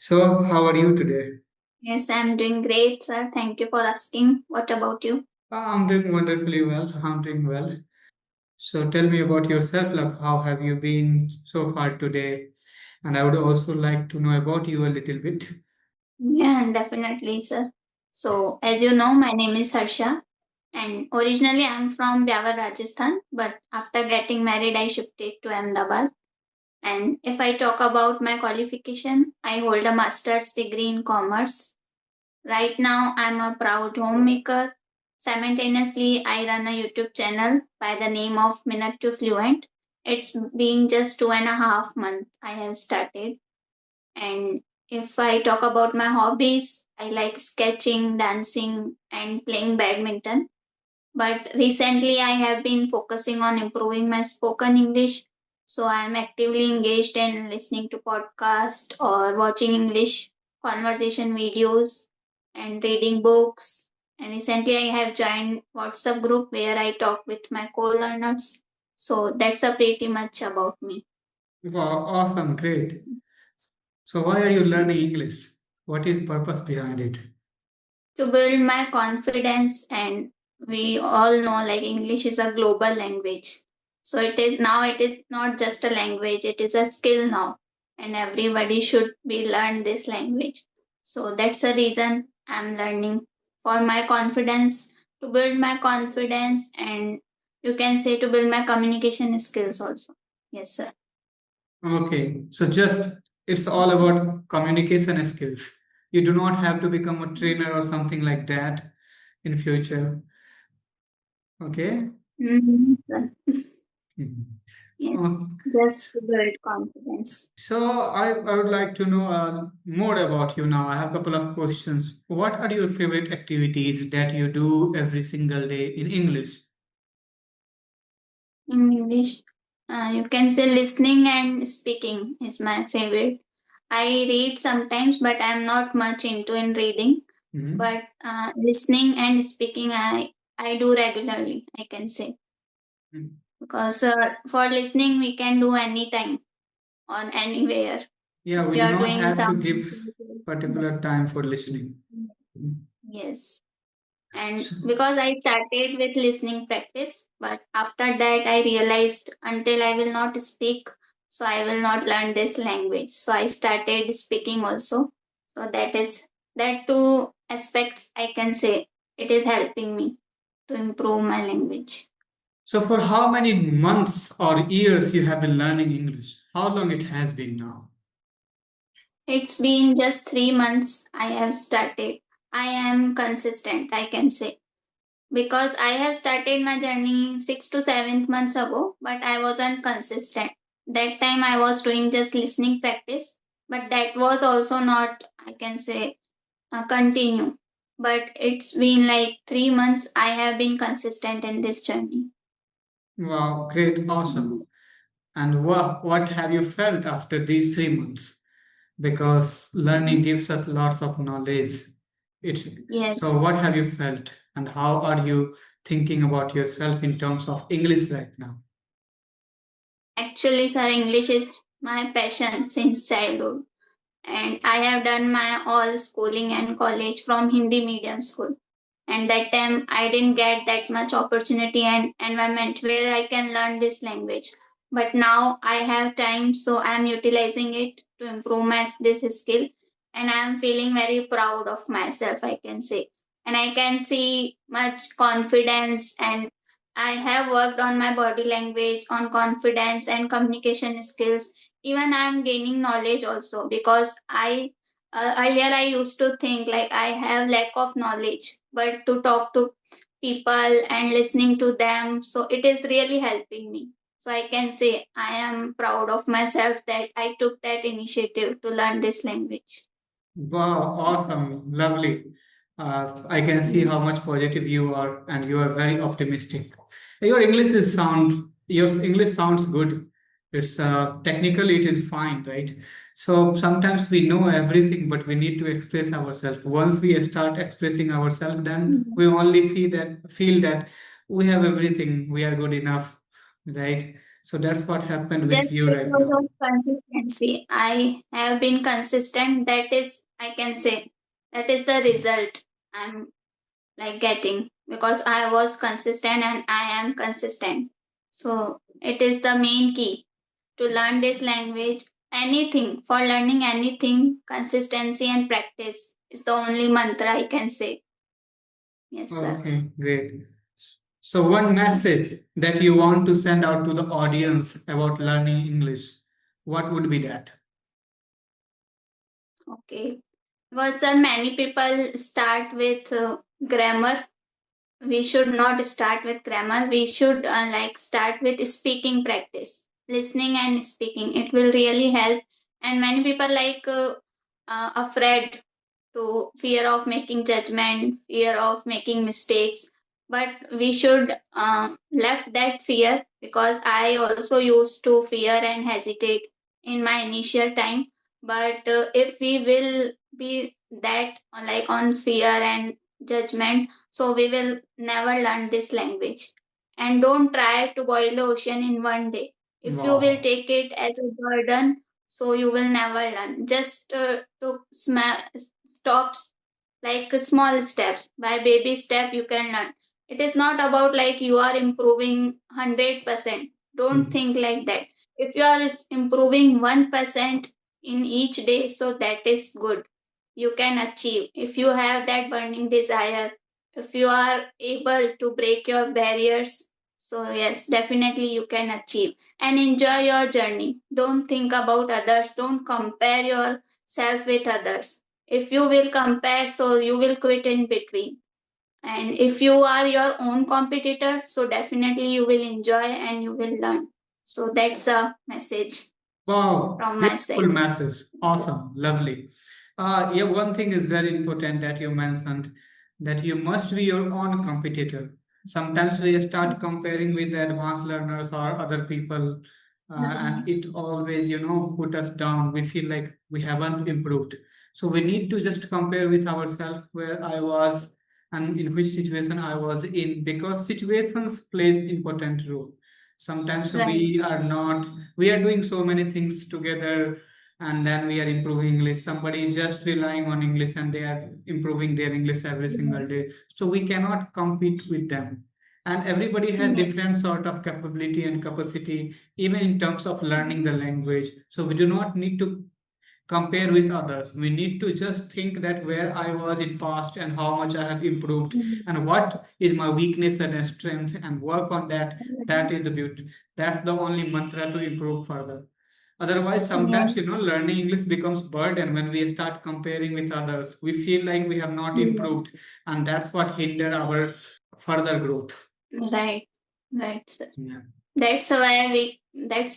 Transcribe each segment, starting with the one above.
So, how are you today? Yes, I'm doing great, sir. Thank you for asking. What about you? I'm doing wonderfully well. I'm doing well. So, tell me about yourself. Like, how have you been so far today? And I would also like to know about you a little bit. Yeah, definitely, sir. So, as you know, my name is Harsha, and originally I'm from Byawar, Rajasthan. But after getting married, I shifted to Ahmedabad. And if I talk about my qualification, I hold a master's degree in commerce. Right now, I'm a proud homemaker. Simultaneously, I run a YouTube channel by the name of Minute to Fluent. It's been just 2.5 months I have started. And if I talk about my hobbies, I like sketching, dancing, and playing badminton. But recently, I have been focusing on improving my spoken English. So I am actively engaged in listening to podcasts or watching English conversation videos and reading books. And recently, I have joined WhatsApp group where I talk with my co-learners. So that's a pretty much about me. Wow, awesome, great. So, why are you learning Yes. English? What is purpose behind it? To build my confidence, and we all know like English is a global language, so it is not just a language, it is a skill now, and everybody should be learn this language. So that's the reason I'm learning for my confidence, to build my confidence, and you can say to build my communication skills also. Yes, sir. Okay, so just it's all about communication skills. You do not have to become a trainer or something like that in future. Okay. Mhm. Mhm. Yes, Okay. just to build confidence. So I would like to know more about you now. I have a couple of questions. What are your favorite activities that you do every single day in English? In English, you can say listening and speaking is my favorite. I read sometimes, but I'm not much into in reading. Mhm. But listening and speaking, I do regularly. I can say, Mm. because for listening we can do anytime on anywhere. Yeah, If we you do are not doing have to some, give particular time for listening. Mm. yes. And So, because I started with listening practice, but after that I realized until I will not speak, so I will not learn this language. So I started speaking also. So that two aspects I can say it is helping me to improve my language. so for how many months or years you have been learning English? How long it has been now? It's been just 3 months I have started. I am consistent, I can say, because I have started my journey 6 to 7 months ago, but I wasn't consistent. That time I was doing just listening practice, but that was also not, I can say, continue. But it's been like 3 months I have been consistent in this journey. Wow, great, awesome. And what have you felt after these 3 months? Because learning gives us lots of knowledge. So Yes, what have you felt and how are you thinking about yourself in terms of English right now? actually, sir, English is my passion since childhood. And I have done my all schooling and college from Hindi medium school. And that time I didn't get that much opportunity and environment where I can learn this language. But now I have time, so I am utilizing it to improve my this skill, and I am feeling very proud of myself, I can say. And I can see much confidence, and I have worked on my body language, on confidence and communication skills. Even I am gaining knowledge also, because I earlier I used to think like I have lack of knowledge, but to talk to people and listening to them, so it is really helping me. So I can say I am proud of myself that I took that initiative to learn this language. Wow, Yes. awesome, lovely. I can see how much positive you are, and you are very optimistic. Your English sounds good. It's technically it is fine, right? So sometimes we know everything, but we need to express ourselves. Once we start expressing ourselves, then Mhm. we only feel that we have everything. We are good enough, right? So that's what happened with Just you right because now. of consistency, I have been consistent. That is, I can say, that is the result I'm like getting because I was consistent and I am consistent. So it is the main key to learn this language. Anything for learning anything, consistency and practice is the only mantra I can say. Yes, sir. Okay, great. So one Yes. message that you want to send out to the audience about learning English, what would be that? Okay. Because sir, many people start with grammar. We should not start with grammar. We should like start with speaking practice, listening and speaking. It will really help. And many people afraid to fear of making judgment, fear of making mistakes. But we should left that fear because I also used to fear and hesitate in my initial time. But if we will be that like on fear and judgment, so we will never learn this language. And don't try to boil the ocean in one day. If you will Wow. take it as a burden, so you will never learn. Just to stop like small steps. By baby step, you can learn. It is not about like you are improving 100%. Don't Hmm. think like that. If you are improving 1% in each day, so that is good. You can achieve. If you have that burning desire, if you are able to break your barriers, so yes, definitely you can achieve and enjoy your journey. Don't think about others. Don't compare yourself with others. If you will compare, so you will quit in between. And if you are your own competitor, so definitely you will enjoy and you will learn. So that's a message Wow, from my beautiful side. masses. Awesome, lovely. Yeah, one thing is very important that you mentioned that you must be your own competitor. Sometimes we start comparing with the advanced learners or other people, and it always, put us down. We feel like we haven't improved. So we need to just compare with ourselves where I was and in which situation I was in because situations plays important role. Sometimes Right. we are doing so many things together and then we are improving English. Somebody is just relying on English and they are improving their English every single day. So we cannot compete with them. And everybody has Yes. different sort of capability and capacity, even in terms of learning the language. So we do not need to compare with others. We need to just think that where I was in past and how much I have improved and what is my weakness and strength and work on that. That is the beauty. That's the only mantra to improve further. Otherwise, sometimes, Yes. learning English becomes burden when we start comparing with others. We feel like we have not improved, and that's what hinder our further growth. Right. Right, sir. Yeah. That's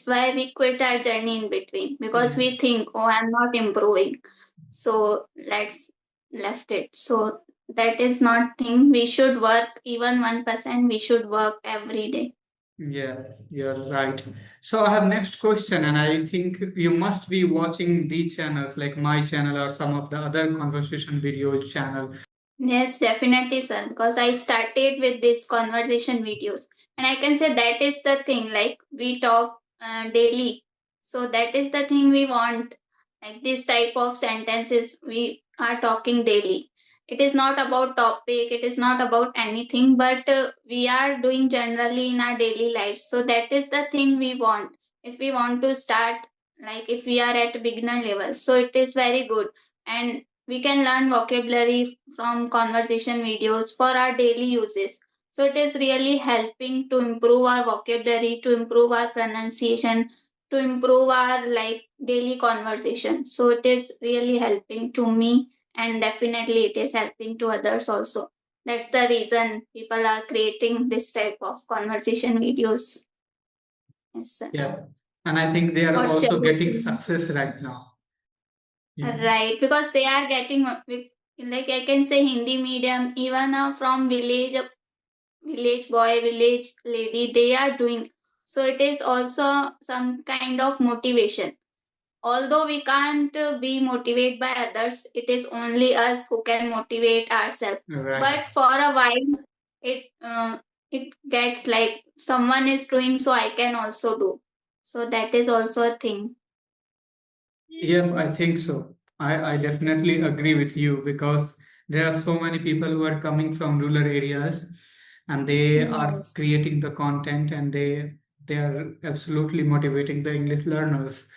why we quit our journey in between because Yeah. we think, oh, I'm not improving. So let's left it. So that is not thing. We should work even 1%. We should work every day. Yeah, you're right. So I have next question, and I think you must be watching these channels like my channel or some of the other conversation video channel. Yes, definitely, sir. Because I started with this conversation videos, and I can say that is the thing. Like we talk daily, so that is the thing we want. Like this type of sentences we are talking daily. It is not about topic. It is not about anything, but we are doing generally in our daily lives. So that is the thing we want. If we want to start, like if we are at beginner level, so it is very good and we can learn vocabulary from conversation videos for our daily uses. So it is really helping to improve our vocabulary, to improve our pronunciation, to improve our like daily conversation. So it is really helping to me and definitely it is helping to others also. That's the reason people are creating this type of conversation videos. Yes, sir. Yeah, and I think they are What's your also getting opinion? success right now. Yeah. Right, because they are getting like I can say Hindi medium, even from village boy, village lady, they are doing. So it is also some kind of motivation. Although we can't be motivated by others, it is only us who can motivate ourselves. Right. But for a while, it it gets like someone is doing, so I can also do. So that is also a thing. Yep, I Yes. think so. I definitely agree with you because there are so many people who are coming from rural areas and they are Yes. creating the content and they are absolutely motivating the English learners.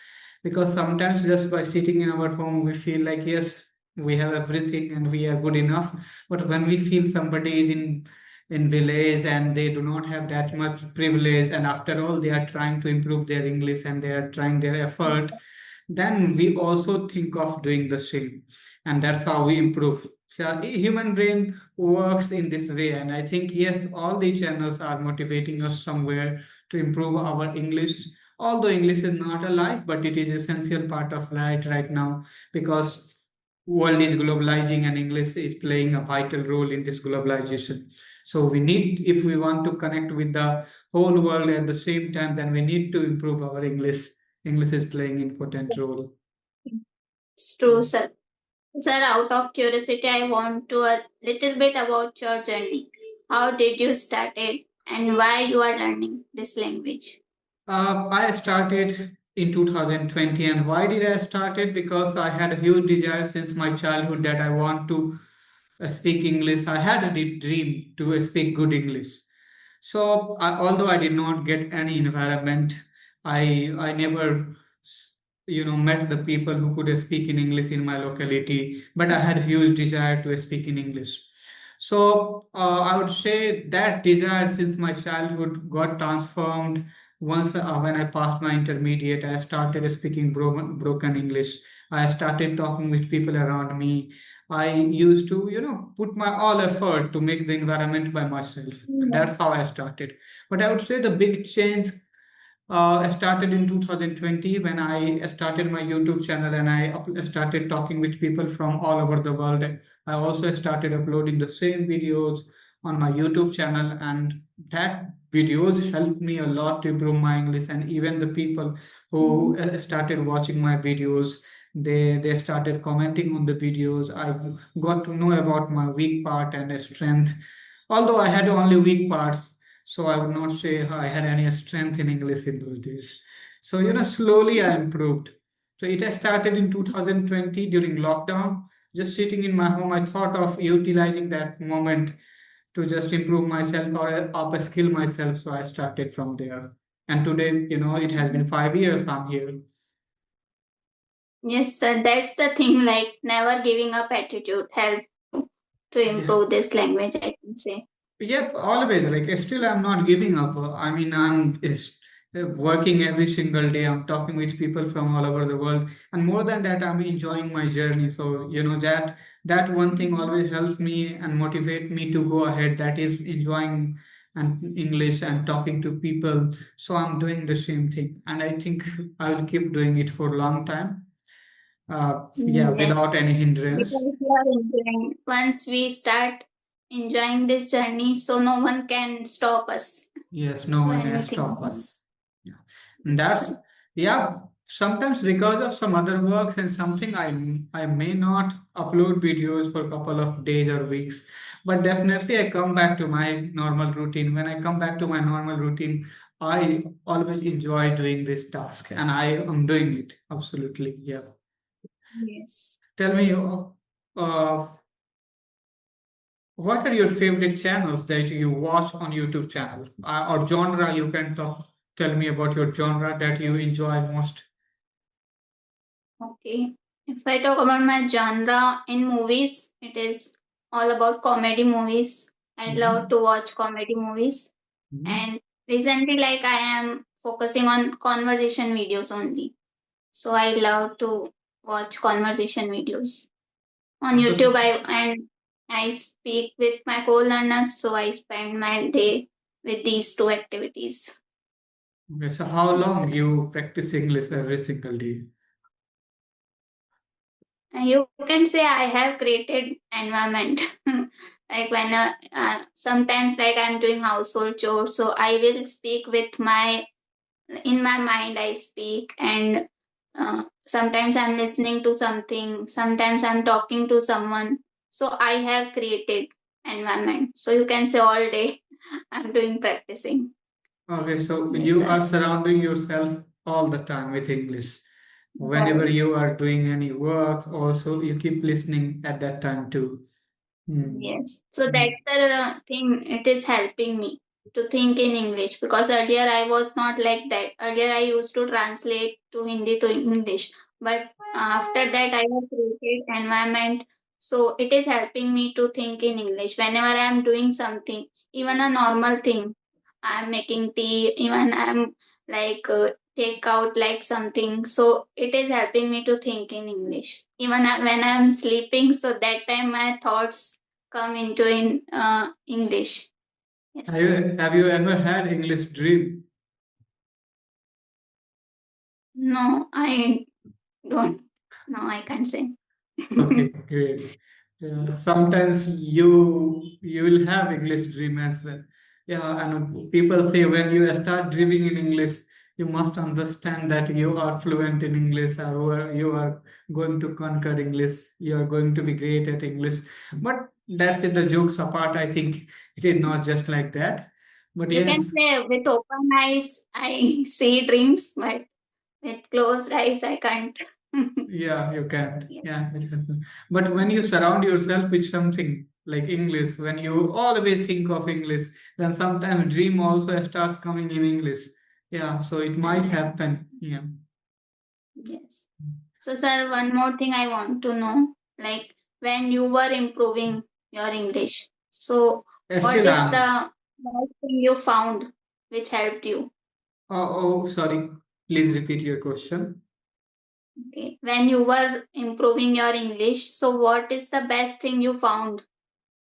Because sometimes just by sitting in our home we feel like yes, we have everything and we are good enough. But when we feel somebody is in village and they do not have that much privilege and after all they are trying to improve their English and they are trying their effort, then we also think of doing the same, and that's how we improve. So human brain works in this way, and I think yes, all the channels are motivating us somewhere to improve our English. Although English is not a life, but it is essential part of life right now because world is globalizing and English is playing a vital role in this globalization. So we need, if we want to connect with the whole world at the same time, then we need to improve our English. English is playing important role. It's true, sir. Sir, out of curiosity, I want to a little bit about your journey. How did you start it and why you are learning this language? I started in 2020, and why did I start it? Because I had a huge desire since my childhood that I want to speak English. I had a deep dream to speak good English. So, although I did not get any environment, I never, met the people who could speak in English in my locality. But I had a huge desire to speak in English. So, I would say that desire since my childhood got transformed once when I passed my intermediate. I started speaking broken English. I started talking with people around me. I used to, put my all effort to make the environment by myself. And Yes. that's how I started. But I would say the big change I started in 2020 when I started my YouTube channel and started talking with people from all over the world. I also started uploading the same videos on my YouTube channel, and that videos helped me a lot to improve my English. And even the people who started watching my videos, they started commenting on the videos. I got to know about my weak part and strength. Although I had only weak parts, so I would not say I had any strength in English in those days. So, slowly I improved. So it has started in 2020 during lockdown. Just sitting in my home, I thought of utilizing that moment to just improve myself or upskill myself. So I started from there. And today, it has been 5 years I'm here. Yes, sir. That's the thing. Like never giving up attitude helps to Yeah. improve this language, I can say. Yep, always. Like, still, I'm not giving up. I mean, working every single day. I'm talking with people from all over the world, and more than that, I'm enjoying my journey. So, that one thing always helps me and motivate me to go ahead. That is enjoying and English and talking to people. So, I'm doing the same thing, and I think I will keep doing it for a long time. Yeah, Yes. without any hindrance. Because we are enjoying. Once we start enjoying this journey, so no one can stop us Yes, no to one can anything. stop us. Yeah. And Yes, that's, sir. yeah, sometimes because of some other works and something I may not upload videos for a couple of days or weeks, but definitely I come back to my normal routine. When I come back to my normal routine, I always enjoy doing this task and I am doing it. Absolutely. Yeah. Yes. Tell me, uh, what are your favorite channels that you watch on YouTube channel or genre? You can tell me about your genre that you enjoy most. Okay. If I talk about my genre in movies, it is all about comedy movies. I love Mhm. to watch comedy movies. Mhm. And recently, like I am focusing on conversation videos only. So I love to watch conversation videos on So, YouTube. I speak with my co-learners, so I spend my day with these two activities. okay, so how Yes. long you practice English every single day? And you can say I have created environment. Like when sometimes like I'm doing household chores, so I will speak with my in my mind I speak, and sometimes I'm listening to something, sometimes I'm talking to someone. So I have created environment. So you can say all day. I'm doing practicing. Okay, so Yes, you are sir. surrounding yourself all the time with English. Whenever Right. you are doing any work, also you keep listening at that time too. Hmm. Yes. So Hmm. that's the thing. It is helping me to think in English because earlier I was not like that. Earlier I used to translate to Hindi to English, but after that I have created environment. So it is helping me to think in English whenever I am doing something, even a normal thing. I am making tea. Even I am like take out like something. So it is helping me to think in English. Even when I am sleeping, so that time my thoughts come into in English. Yes. Have you ever had English dream? No, I don't. No, I can't say. Okay, great. Yeah, sometimes you will have English dream as well. Yeah, and people say when you start dreaming in English, you must understand that you are fluent in English, or you are going to conquer English. You are going to be great at English. But that's it. The jokes apart, I think it is not just like that. But You can yes, say with open eyes, I see dreams, but with closed eyes, I can't. yeah, you can't. Yeah. Yeah, it happens. But when you surround yourself with something like English, when you always think of English, then sometimes dream also starts coming in English. Yeah, so it might Right. happen. Yeah. Yes. So, sir, one more thing I want to know, like when you were improving your English, so what Still, is the best thing you found which helped you? sorry. Please repeat your question. Okay. When you were improving your English, so what is the best thing you found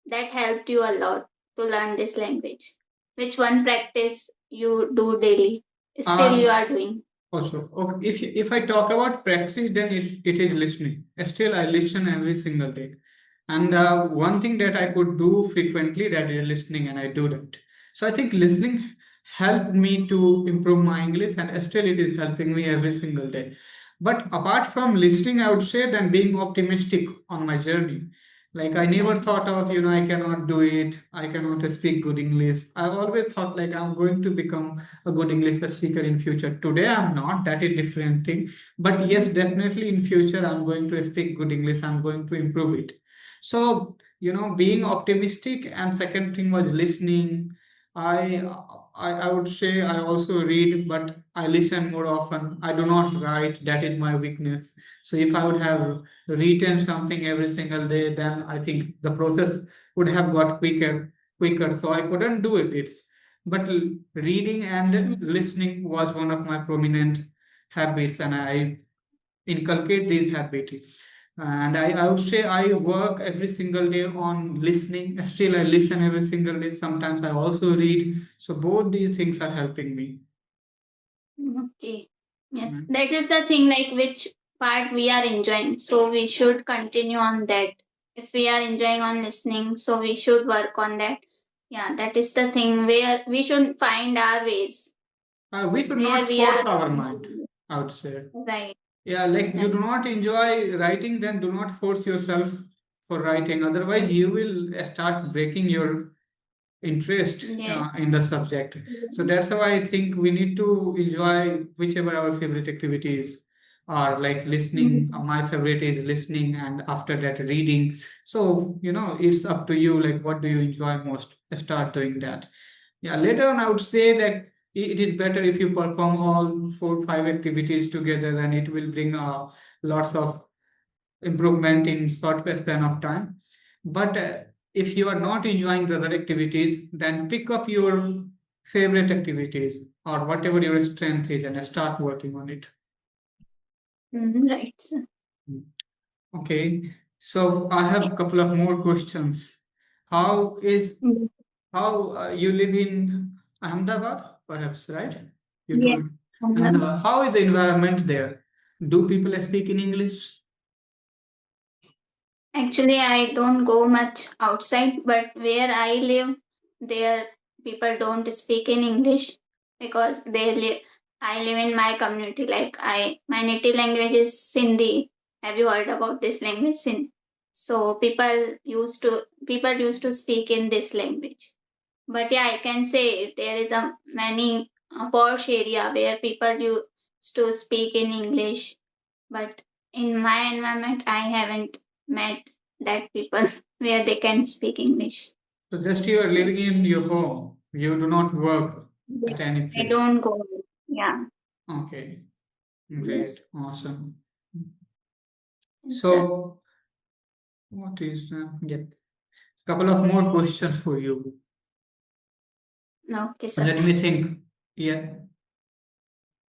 that helped you a lot to learn this language? Which one practice you do daily? Still you Uh, are doing. Also, okay, if I talk about practice, then it is listening. Still, I listen every single day. And one thing that I could do frequently, that is listening, and I do that. So I think listening helped me to improve my English, and still it is helping me every single day. But apart from listening, I would say then being optimistic on my journey. Like I never thought of, I cannot do it. I cannot speak good English. I always thought like I'm going to become a good English speaker in future. Today I'm not. That is different thing. But yes, definitely in future I'm going to speak good English. I'm going to improve it. So, being optimistic, and second thing was listening. I I would say I also read, but I listen more often. I do not write. That is my weakness. So if I would have written something every single day, then I think the process would have got quicker. So I couldn't do it. But reading and listening was one of my prominent habits, and I inculcate these habits. And I would say I work every single day on listening. Still, I listen every single day. Sometimes I also read. So both these things are helping me. Okay. Yes. Mm. That is the thing, like which part we are enjoying. So we should continue on that. If we are enjoying on listening, so we should work on that. Yeah, that is the thing where we should find our ways We should where not we are force our mind, I would say. right. Yeah, like you do Right. not enjoy writing, then do not force yourself for writing. Otherwise, Right. you will start breaking your interest Yes. in the subject. So that's why I think we need to enjoy whichever our favorite activities are, like listening. My favorite is listening, and after that, reading. So, it's up to you. Like, what do you enjoy most? Start doing that. Yeah, later on, I would say that it is better if you perform all 4 5 activities together, and it will bring lots of improvement in short span of time. But if you are not enjoying the other activities, then pick up your favorite activities or whatever your strength is and start working on it. Right. Sir. Okay, so I have a couple of more questions. How is Mm. how you live in Ahmedabad, perhaps, right? You Yeah. told. And how is the environment there? Do people speak in English? Actually, I don't go much outside, but where I live, there people don't speak in English because they live. I live in my community. Like my native language is Sindhi. Have you heard about this language, Sindhi? So people used to speak in this language. But yeah, I can say there is a many posh area where people used to speak in English. But in my environment, I haven't met that people where they can speak English. So just you are living Yes. in your home. You do not work Yeah. at any I place. don't go. Yeah. Okay, great, Yes. awesome. Yes, sir. So what is yep. Couple of more questions for you. Okay, sir. Let me think. Yeah,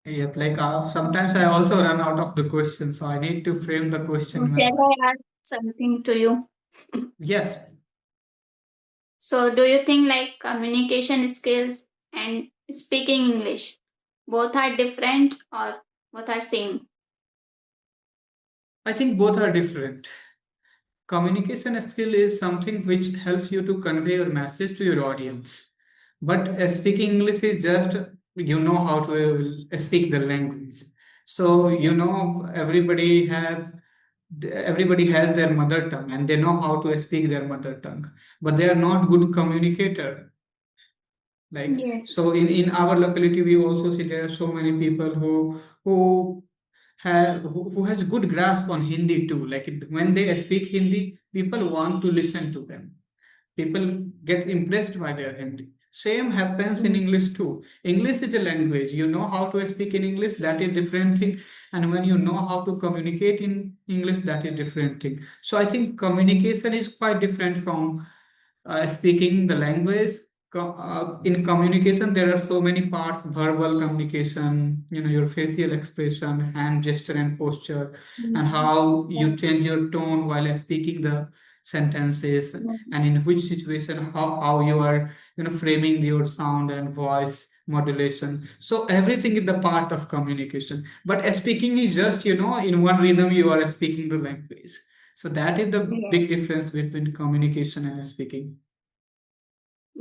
yep. Like sometimes I also run out of the question, so I need to frame the So question shall well. I ask something to you? Yes, So do you think like communication skills and speaking English both are different or both are same? I think both are different. Communication skill is something which helps you to convey your message to your audience. But speaking English is just you know how to speak the language. So you Yes. know everybody has their mother tongue and they know how to speak their mother tongue, but they are not good communicator. Like so Yes. in our locality we also see there are so many people who who has good grasp on Hindi too. Like when they speak Hindi, people want to listen to them. People get impressed by their Hindi. Same happens in Mm. English too. English is a language. You know how to speak in English, that is different thing. And when you know how to communicate in English, that is different thing. So I think communication is quite different from speaking the language. In communication there are so many parts: verbal communication, you know, your facial expression, hand gesture and posture, and Mm. how you change your tone while speaking the sentences, and in which situation how you are, you know, framing your sound and voice modulation. So everything is the part of communication, but speaking is just, you know, in one rhythm you are speaking the language. So that is the Yeah. big difference between communication and speaking.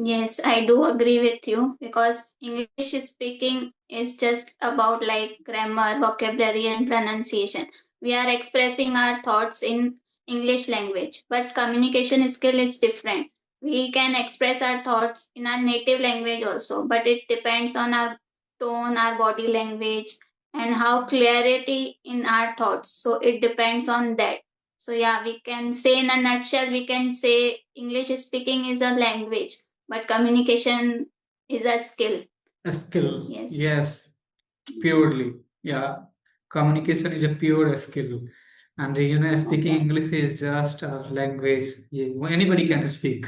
Yes, I do agree with you because English speaking is just about like grammar, vocabulary, and pronunciation. We are expressing our thoughts in English language, but communication skill is different. We can express our thoughts in our native language also, but it depends on our tone, our body language, and how clarity in our thoughts. So it depends on that. So yeah, we can say in a nutshell, we can say English speaking is a language but communication is a skill. A skill, Yes. yes, purely. Yeah, communication is a pure skill. And you know, speaking Okay. English is just a language. Yeah, anybody can speak.